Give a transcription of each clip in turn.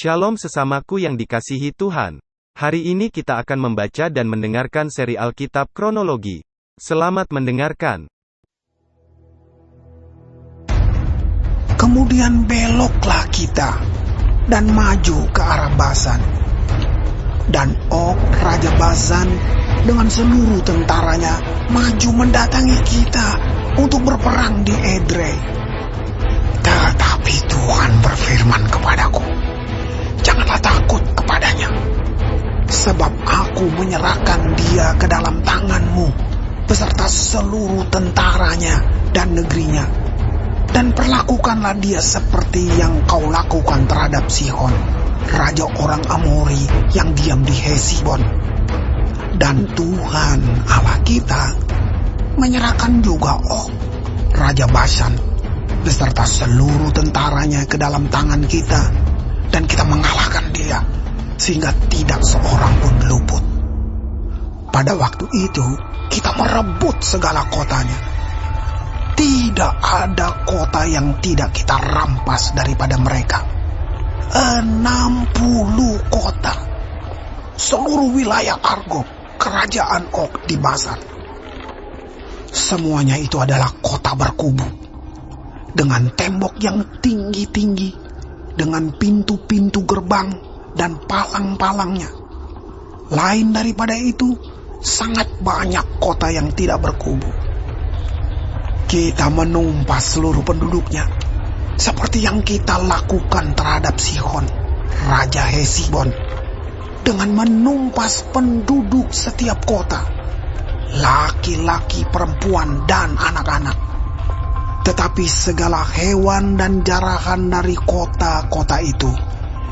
Shalom sesamaku yang dikasihi Tuhan. Hari ini kita akan membaca dan mendengarkan seri Alkitab Kronologi. Selamat mendengarkan. Kemudian beloklah kita dan maju ke arah Basan. Dan Og, Raja Basan, dengan seluruh tentaranya maju mendatangi kita untuk berperang di Edrei. Tetapi Tuhan berfirman kepadaku, janganlah takut kepadanya, sebab aku menyerahkan dia ke dalam tanganmu, beserta seluruh tentaranya dan negerinya. Dan perlakukanlah dia seperti yang kau lakukan terhadap Sihon, raja orang Amori yang diam di Hesibon. Dan Tuhan Allah kita menyerahkan juga Og, Raja Basan, beserta seluruh tentaranya ke dalam tangan kita, dan kita mengalahkan dia, sehingga tidak seorang pun luput. Pada waktu itu, kita merebut segala kotanya. Tidak ada kota yang tidak kita rampas daripada mereka. 60 kota. Seluruh wilayah Argob, kerajaan Og di Basan. Semuanya itu adalah kota berkubu, dengan tembok yang tinggi-tinggi, dengan pintu-pintu gerbang dan palang-palangnya. Lain daripada itu, sangat banyak kota yang tidak berkubu. Kita menumpas seluruh penduduknya, seperti yang kita lakukan terhadap Sihon, Raja Hesibon, dengan menumpas penduduk setiap kota, laki-laki, perempuan, dan anak-anak. Tetapi segala hewan dan jarahan dari kota-kota itu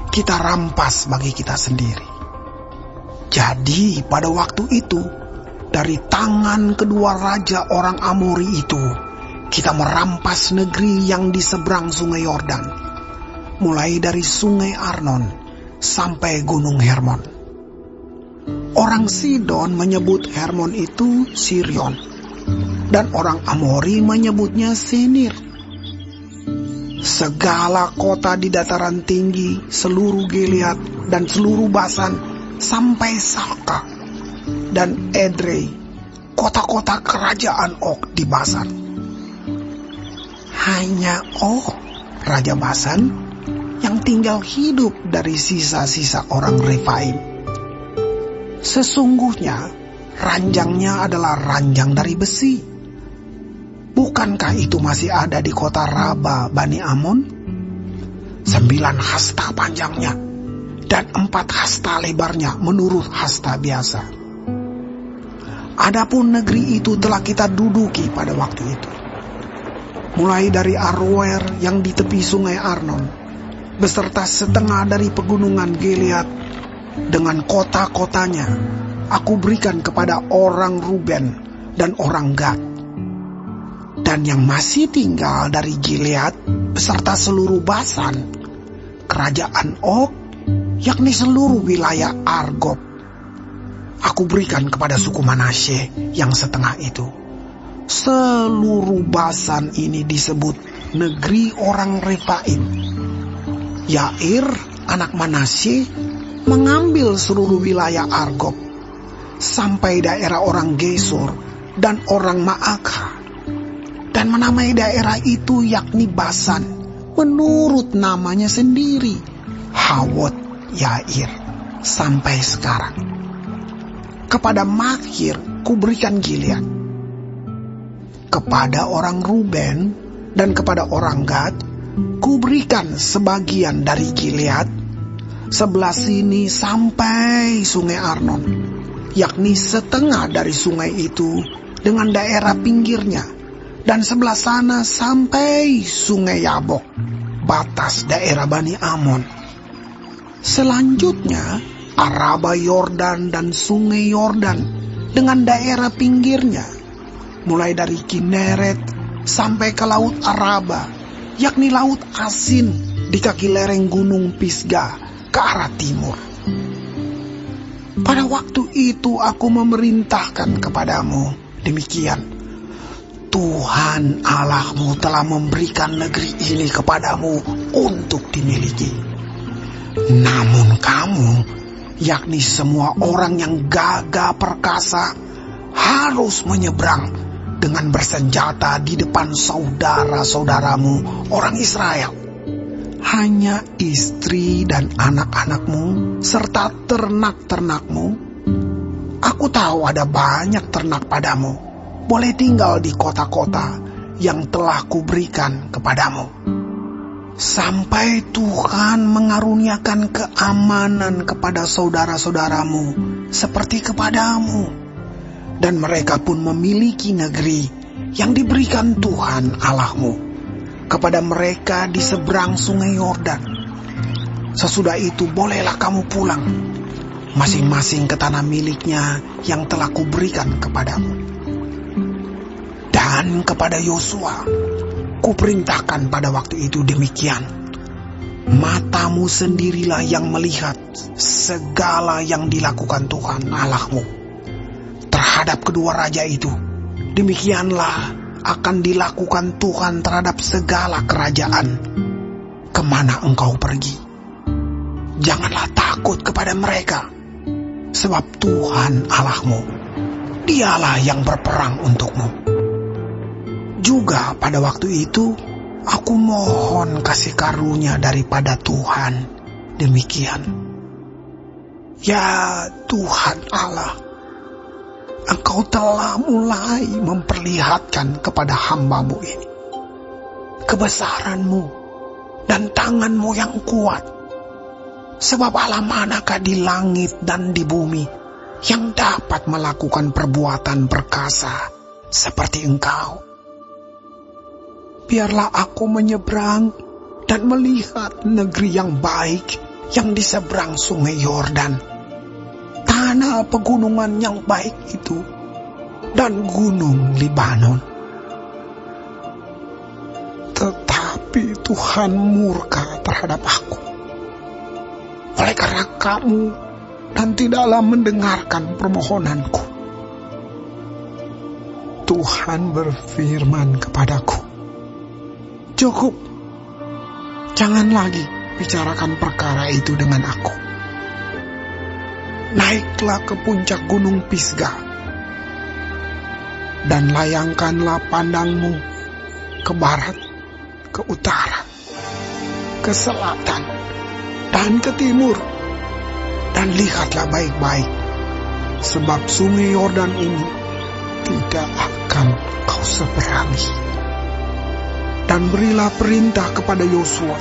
kita rampas bagi kita sendiri. Jadi pada waktu itu, dari tangan kedua raja orang Amori itu, kita merampas negeri yang di seberang sungai Yordan, mulai dari sungai Arnon sampai gunung Hermon. Orang Sidon menyebut Hermon itu Sirion, dan orang Amori menyebutnya Senir. Segala kota di dataran tinggi, seluruh Gilead dan seluruh Basan sampai Salka dan Edrei, kota-kota kerajaan Og di Basan. Hanya Og, Raja Basan, yang tinggal hidup dari sisa-sisa orang Refaim. Sesungguhnya ranjangnya adalah ranjang dari besi. Bukankah itu masih ada di kota Raba Bani Amon? 9 hasta panjangnya dan 4 hasta lebarnya menurut hasta biasa. Adapun negeri itu telah kita duduki pada waktu itu, mulai dari Aroer yang di tepi sungai Arnon, beserta setengah dari pegunungan Gilead dengan kota-kotanya, aku berikan kepada orang Ruben dan orang Gad. Dan yang masih tinggal dari Gilead beserta seluruh Basan, kerajaan Og, yakni seluruh wilayah Argob, aku berikan kepada suku Manasye yang setengah itu. Seluruh Basan ini disebut negeri orang Refaim. Yair, anak Manasye, mengambil seluruh wilayah Argob sampai daerah orang Gesur dan orang Maakah, dan menamai daerah itu yakni Basan menurut namanya sendiri, Hawot Yair, sampai sekarang. Kepada Makir kuberikan Gilead. Kepada orang Ruben dan kepada orang Gad kuberikan sebagian dari Gilead, sebelah sini sampai sungai Arnon, yakni setengah dari sungai itu dengan daerah pinggirnya, dan sebelah sana sampai sungai Yabok, batas daerah Bani Amon. Selanjutnya Araba Yordan dan sungai Yordan dengan daerah pinggirnya, mulai dari Kineret sampai ke laut Araba, yakni laut Asin di kaki lereng gunung Pisgah ke arah timur. Pada waktu itu aku memerintahkan kepadamu demikian, Tuhan Allahmu telah memberikan negeri ini kepadamu untuk dimiliki. Namun kamu, yakni semua orang yang gagah perkasa, harus menyeberang dengan bersenjata di depan saudara-saudaramu orang Israel. Hanya istri dan anak-anakmu serta ternak-ternakmu. Aku tahu ada banyak ternak padamu, boleh tinggal di kota-kota yang telah kuberikan kepadamu. Sampai Tuhan mengaruniakan keamanan kepada saudara-saudaramu seperti kepadamu. Dan mereka pun memiliki negeri yang diberikan Tuhan Allahmu kepada mereka di seberang sungai Yordan. Sesudah itu bolehlah kamu pulang, masing-masing ke tanah miliknya yang telah kuberikan kepadamu. Dan kepada Yosua, kuperintahkan pada waktu itu demikian. Matamu sendirilah yang melihat segala yang dilakukan Tuhan Allahmu terhadap kedua raja itu. Demikianlah akan dilakukan Tuhan terhadap segala kerajaan kemana engkau pergi. Janganlah takut kepada mereka, sebab Tuhan Allahmu, Dialah yang berperang untukmu. Juga pada waktu itu, aku mohon kasih karunia daripada Tuhan. Demikian. Ya Tuhan Allah, Engkau telah mulai memperlihatkan kepada hamba-Mu ini kebesaran-Mu dan tangan-Mu yang kuat. Sebab Allah manakah di langit dan di bumi yang dapat melakukan perbuatan perkasa seperti Engkau? Biarlah aku menyeberang dan melihat negeri yang baik yang di seberang sungai Yordan, tanah pegunungan yang baik itu, dan gunung Libanon. Tetapi Tuhan murka terhadap aku oleh karena kamu dan tidaklah mendengarkan permohonanku. Tuhan berfirman kepadaku, cukup, jangan lagi bicarakan perkara itu dengan aku. Naiklah ke puncak gunung Pisga, dan layangkanlah pandangmu ke barat, ke utara, ke selatan, dan ke timur. Dan lihatlah baik-baik, sebab sungai Yordan ini tidak akan kau seberangi. Dan berilah perintah kepada Yosua,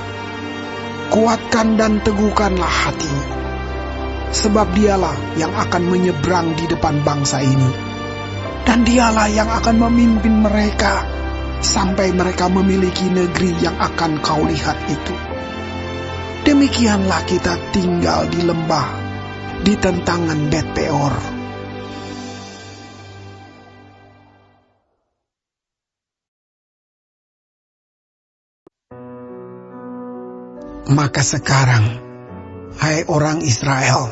kuatkan dan teguhkanlah hatinya, sebab dialah yang akan menyeberang di depan bangsa ini, dan dialah yang akan memimpin mereka sampai mereka memiliki negeri yang akan kau lihat itu. Demikianlah kita tinggal di lembah di tentangan Bet Peor. Maka sekarang, hai orang Israel,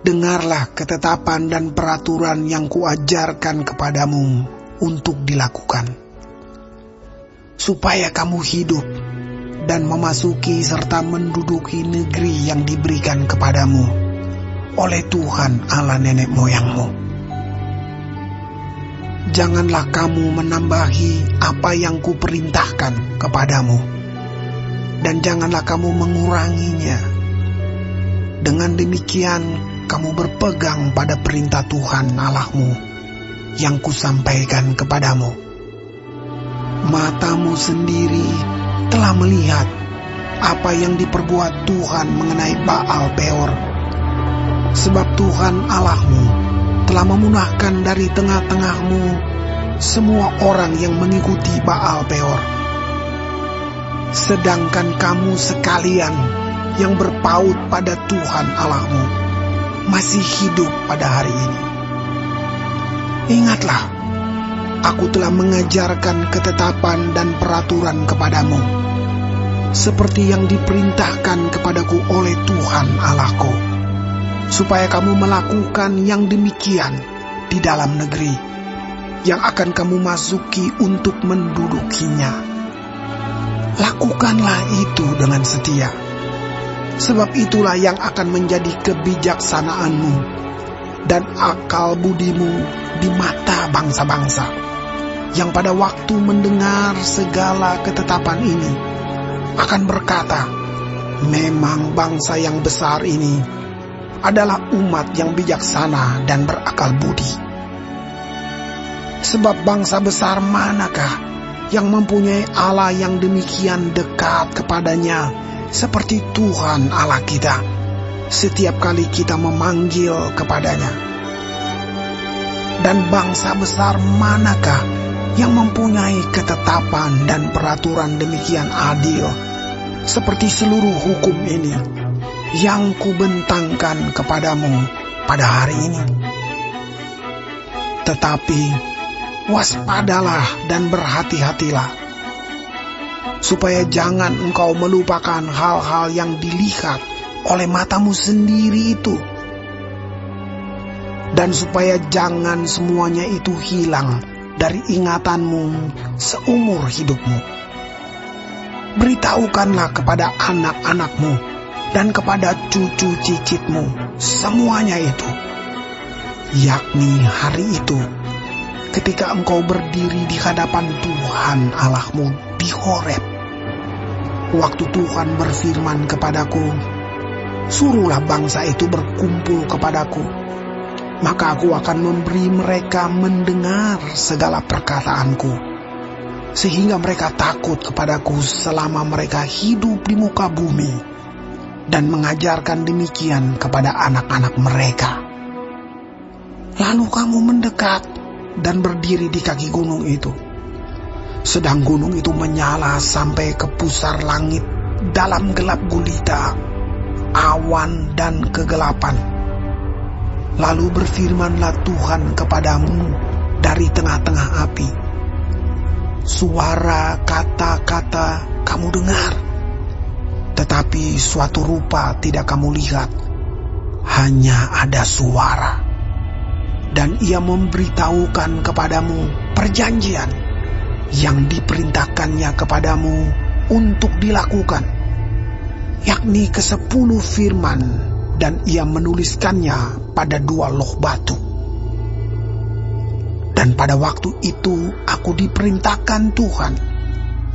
dengarlah ketetapan dan peraturan yang kuajarkan kepadamu untuk dilakukan, supaya kamu hidup dan memasuki serta menduduki negeri yang diberikan kepadamu oleh Tuhan Allah nenek moyangmu. Janganlah kamu menambahi apa yang kuperintahkan kepadamu, dan janganlah kamu menguranginya. Dengan demikian, kamu berpegang pada perintah Tuhan Allahmu yang kusampaikan kepadamu. Matamu sendiri telah melihat apa yang diperbuat Tuhan mengenai Baal Peor. Sebab Tuhan Allahmu telah memunahkan dari tengah-tengahmu semua orang yang mengikuti Baal Peor. Sedangkan kamu sekalian yang berpaut pada Tuhan Allahmu masih hidup pada hari ini. Ingatlah, aku telah mengajarkan ketetapan dan peraturan kepadamu, seperti yang diperintahkan kepadaku oleh Tuhan Allahku, supaya kamu melakukan yang demikian di dalam negeri yang akan kamu masuki untuk mendudukinya. Lakukanlah itu dengan setia, Sebab itulah yang akan menjadi kebijaksanaanmu dan akal budimu di mata bangsa-bangsa, yang pada waktu mendengar segala ketetapan ini akan berkata, memang bangsa yang besar ini adalah umat yang bijaksana dan berakal budi. Sebab bangsa besar manakah yang mempunyai Allah yang demikian dekat kepadanya seperti Tuhan Allah kita setiap kali kita memanggil kepadanya? Dan bangsa besar manakah yang mempunyai ketetapan dan peraturan demikian adil seperti seluruh hukum ini yang kubentangkan kepadamu pada hari ini? Tetapi waspadalah dan berhati-hatilah, supaya jangan engkau melupakan hal-hal yang dilihat oleh matamu sendiri itu, dan supaya jangan semuanya itu hilang dari ingatanmu seumur hidupmu. Beritahukanlah kepada anak-anakmu dan kepada cucu cicitmu semuanya itu, yakni hari itu ketika engkau berdiri di hadapan Tuhan Allahmu di Horeb, waktu Tuhan berfirman kepadaku, suruhlah bangsa itu berkumpul kepadaku, maka aku akan memberi mereka mendengar segala perkataanku, sehingga mereka takut kepadaku selama mereka hidup di muka bumi, dan mengajarkan demikian kepada anak-anak mereka. Lalu kamu mendekat dan berdiri di kaki gunung itu, sedang gunung itu menyala sampai ke pusar langit dalam gelap gulita, awan dan kegelapan. Lalu berfirmanlah Tuhan kepadamu dari tengah-tengah api. Suara kata-kata kamu dengar, tetapi suatu rupa tidak kamu lihat, hanya ada suara. Dan ia memberitahukan kepadamu perjanjian yang diperintahkannya kepadamu untuk dilakukan, yakni ke-10 firman, dan ia menuliskannya pada 2 loh batu. Dan pada waktu itu aku diperintahkan Tuhan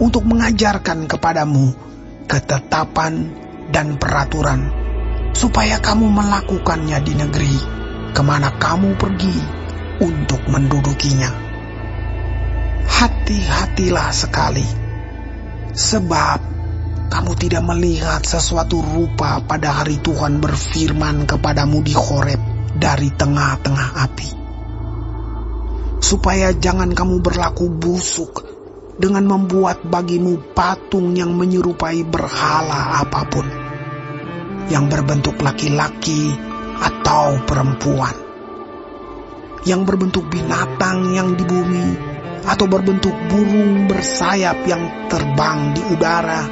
untuk mengajarkan kepadamu ketetapan dan peraturan, supaya kamu melakukannya di negeri kemana kamu pergi untuk mendudukinya. Hati-hatilah sekali, sebab kamu tidak melihat sesuatu rupa pada hari Tuhan berfirman kepadamu di Horeb dari tengah-tengah api, supaya jangan kamu berlaku busuk dengan membuat bagimu patung yang menyerupai berhala apapun, yang berbentuk laki-laki atau perempuan, yang berbentuk binatang yang di bumi, atau berbentuk burung bersayap yang terbang di udara,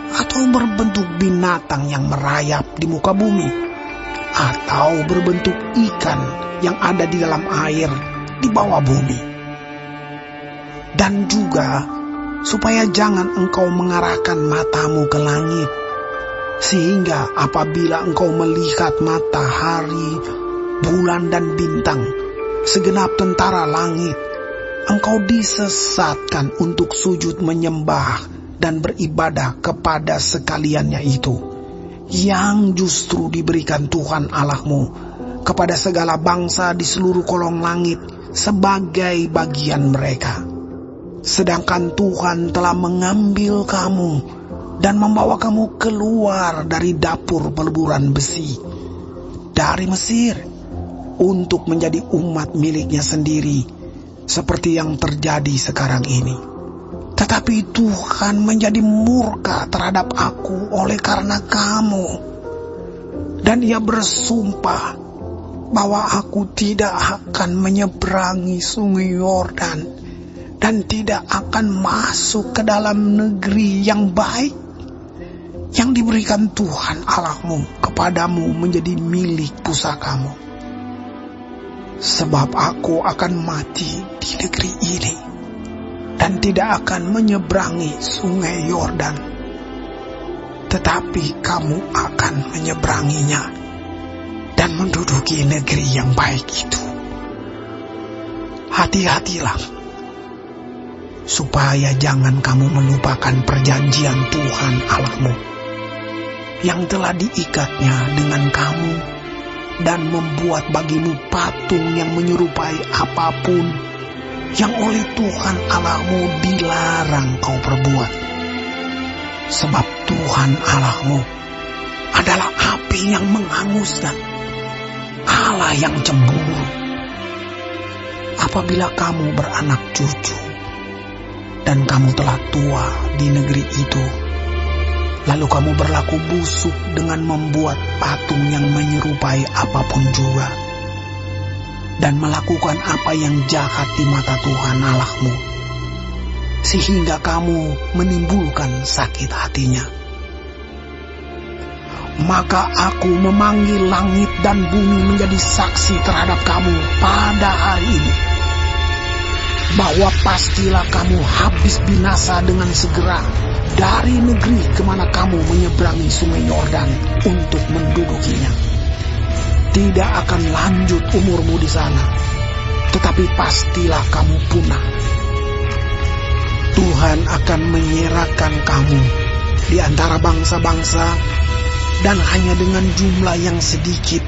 atau berbentuk binatang yang merayap di muka bumi, atau berbentuk ikan yang ada di dalam air di bawah bumi. Dan juga supaya jangan engkau mengarahkan matamu ke langit, sehingga apabila engkau melihat matahari, bulan dan bintang, segenap tentara langit, engkau disesatkan untuk sujud menyembah dan beribadah kepada sekaliannya itu, yang justru diberikan Tuhan Allahmu kepada segala bangsa di seluruh kolong langit sebagai bagian mereka. Sedangkan Tuhan telah mengambil kamu dan membawa kamu keluar dari dapur peleburan besi dari Mesir untuk menjadi umat miliknya sendiri, seperti yang terjadi sekarang ini. Tetapi Tuhan menjadi murka terhadap aku oleh karena kamu, dan ia bersumpah bahwa aku tidak akan menyeberangi sungai Yordan dan tidak akan masuk ke dalam negeri yang baik yang diberikan Tuhan Allahmu kepadamu menjadi milik pusakamu. Sebab aku akan mati di negeri ini dan tidak akan menyeberangi sungai Yordan. tetapi kamu akan menyeberanginya dan menduduki negeri yang baik itu. Hati-hatilah, supaya jangan kamu melupakan perjanjian Tuhan Allahmu yang telah diikatnya dengan kamu, dan membuat bagimu patung yang menyerupai apapun yang oleh Tuhan Allahmu dilarang kau perbuat. Sebab Tuhan Allahmu adalah api yang menghanguskan, Allah yang cemburu. Apabila kamu beranak cucu dan kamu telah tua di negeri itu, lalu kamu berlaku busuk dengan membuat patung yang menyerupai apapun juga, dan melakukan apa yang jahat di mata Tuhan Allahmu, sehingga kamu menimbulkan sakit hatinya, maka aku memanggil langit dan bumi menjadi saksi terhadap kamu pada hari ini, bahwa pastilah kamu habis binasa dengan segera dari negeri kemana kamu menyeberangi sungai Yordan untuk mendudukinya. Tidak akan lanjut umurmu di sana, tetapi pastilah kamu punah. Tuhan akan menyerahkan kamu di antara bangsa-bangsa, dan hanya dengan jumlah yang sedikit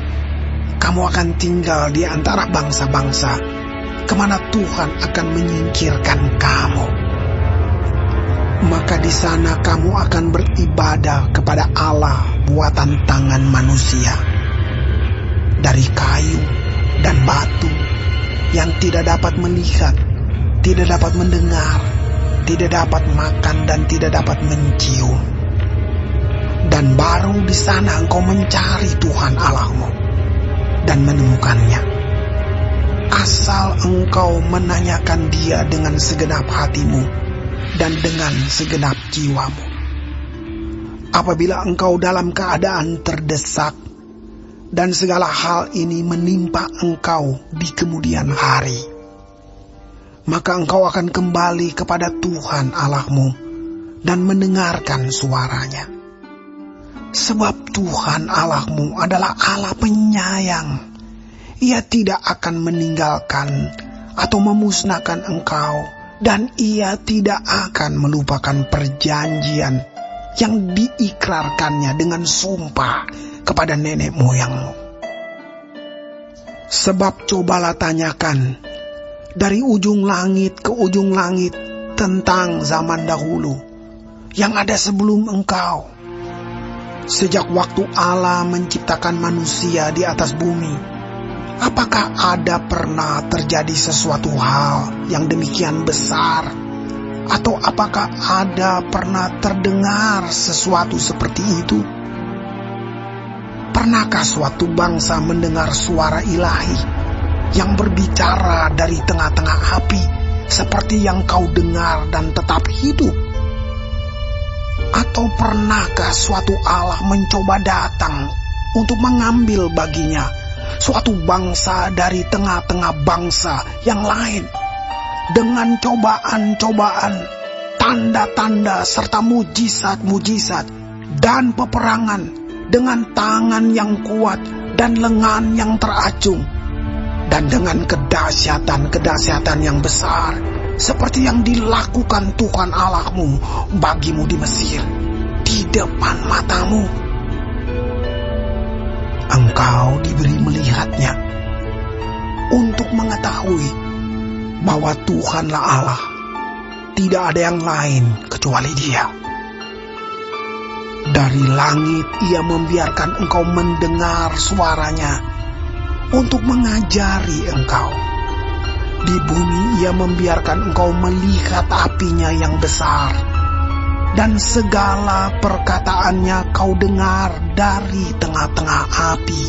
kamu akan tinggal di antara bangsa-bangsa kemana Tuhan akan menyingkirkan kamu. Maka di sana kamu akan beribadah kepada Allah buatan tangan manusia, dari kayu dan batu, yang tidak dapat melihat, tidak dapat mendengar, tidak dapat makan, dan tidak dapat mencium. Dan baru di sana engkau mencari Tuhan Allahmu dan menemukannya, asal engkau menanyakan Dia dengan segenap hatimu dan dengan segenap jiwamu. Apabila engkau dalam keadaan terdesak, dan segala hal ini menimpa engkau di kemudian hari, maka engkau akan kembali kepada Tuhan Allahmu dan mendengarkan suaranya. Sebab Tuhan Allahmu adalah Allah penyayang. Ia tidak akan meninggalkan atau memusnahkan engkau, dan Ia tidak akan melupakan perjanjian yang diikrarkannya dengan sumpah kepada nenek moyangmu. Sebab cobalah tanyakan dari ujung langit ke ujung langit tentang zaman dahulu yang ada sebelum engkau. Sejak waktu Allah menciptakan manusia di atas bumi, apakah ada pernah terjadi sesuatu hal yang demikian besar? Atau apakah ada pernah terdengar sesuatu seperti itu? Pernahkah suatu bangsa mendengar suara ilahi yang berbicara dari tengah-tengah api, seperti yang kau dengar dan tetap hidup? Atau pernahkah suatu Allah mencoba datang untuk mengambil baginya suatu bangsa dari tengah-tengah bangsa yang lain, dengan cobaan-cobaan, tanda-tanda, serta mujizat-mujizat dan peperangan, dengan tangan yang kuat dan lengan yang teracung, dan dengan kedahsyatan-kedahsyatan yang besar, seperti yang dilakukan Tuhan Allahmu bagimu di Mesir, di depan matamu. Engkau diberi melihatnya untuk mengetahui bahwa Tuhanlah Allah, tidak ada yang lain kecuali Dia. Dari langit Ia membiarkan engkau mendengar suaranya untuk mengajari engkau. Di bumi Ia membiarkan engkau melihat apinya yang besar, dan segala perkataannya kau dengar dari tengah-tengah api.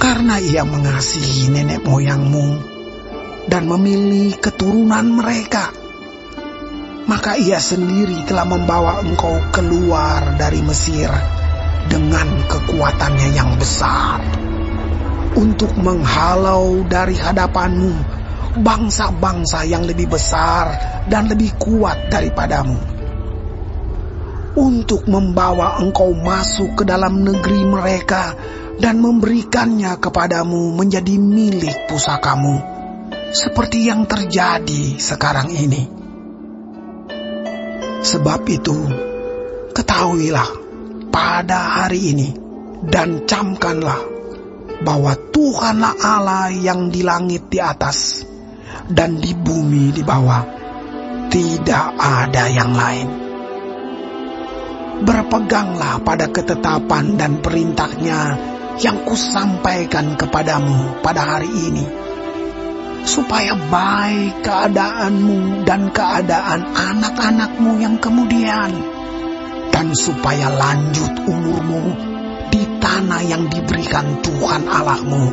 Karena Ia mengasihi nenek moyangmu dan memilih keturunan mereka, maka Ia sendiri telah membawa engkau keluar dari Mesir dengan kekuatannya yang besar, untuk menghalau dari hadapanmu bangsa-bangsa yang lebih besar dan lebih kuat daripadamu. untuk membawa engkau masuk ke dalam negeri mereka dan memberikannya kepadamu menjadi milik pusakamu, seperti yang terjadi sekarang ini. Sebab itu, ketahuilah pada hari ini dan camkanlah bahwa Tuhanlah Allah yang di langit di atas dan di bumi di bawah, tidak ada yang lain. Berpeganglah pada ketetapan dan perintahnya yang kusampaikan kepadamu pada hari ini, supaya baik keadaanmu dan keadaan anak-anakmu yang kemudian, dan supaya lanjut umurmu di tanah yang diberikan Tuhan Allahmu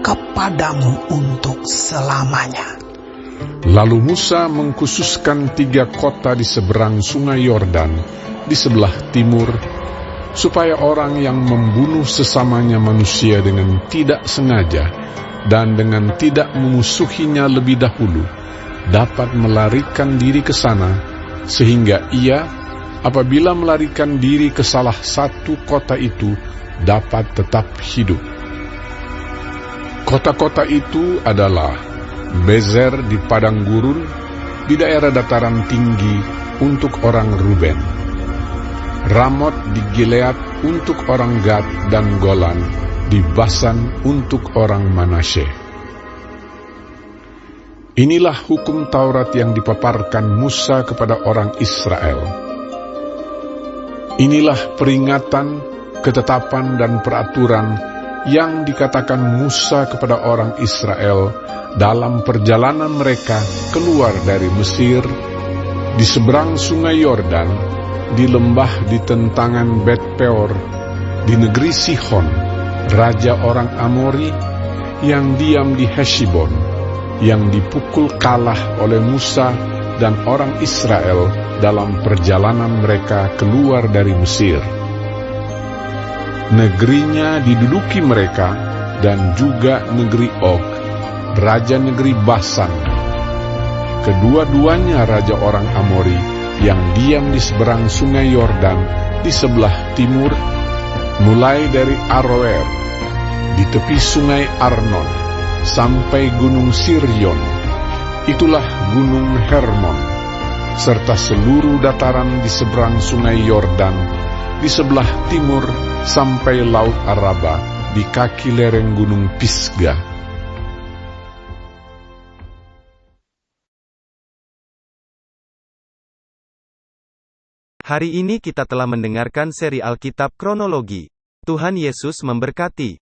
kepadamu untuk selamanya. Lalu Musa mengkhususkan 3 kota di seberang sungai Yordan di sebelah timur, supaya orang yang membunuh sesamanya manusia dengan tidak sengaja dan dengan tidak memusuhinya lebih dahulu dapat melarikan diri ke sana, sehingga ia apabila melarikan diri ke salah satu kota itu dapat tetap hidup. Kota-kota itu adalah Bezer di padang gurun di daerah dataran tinggi untuk orang Ruben, Ramot di Gilead untuk orang Gad, dan Golan di Basan untuk orang Manasye. Inilah hukum Taurat yang dipaparkan Musa kepada orang Israel. Inilah peringatan, ketetapan, dan peraturan yang dikatakan Musa kepada orang Israel dalam perjalanan mereka keluar dari Mesir, di seberang sungai Yordan, di lembah di tentangan Bet Peor, di negeri Sihon, raja orang Amori, yang diam di Heshbon, yang dipukul kalah oleh Musa dan orang Israel dalam perjalanan mereka keluar dari Mesir. Negerinya diduduki mereka, dan juga negeri Og, raja negeri Basan. Kedua-duanya raja orang Amori yang diam di seberang sungai Yordan di sebelah timur, mulai dari Aroer di tepi sungai Arnon sampai gunung Sirion, itulah gunung Hermon, serta seluruh dataran di seberang sungai Yordan di sebelah timur sampai Laut Araba di kaki lereng gunung Pisga. Hari ini kita telah mendengarkan seri Alkitab Kronologi. Tuhan Yesus memberkati.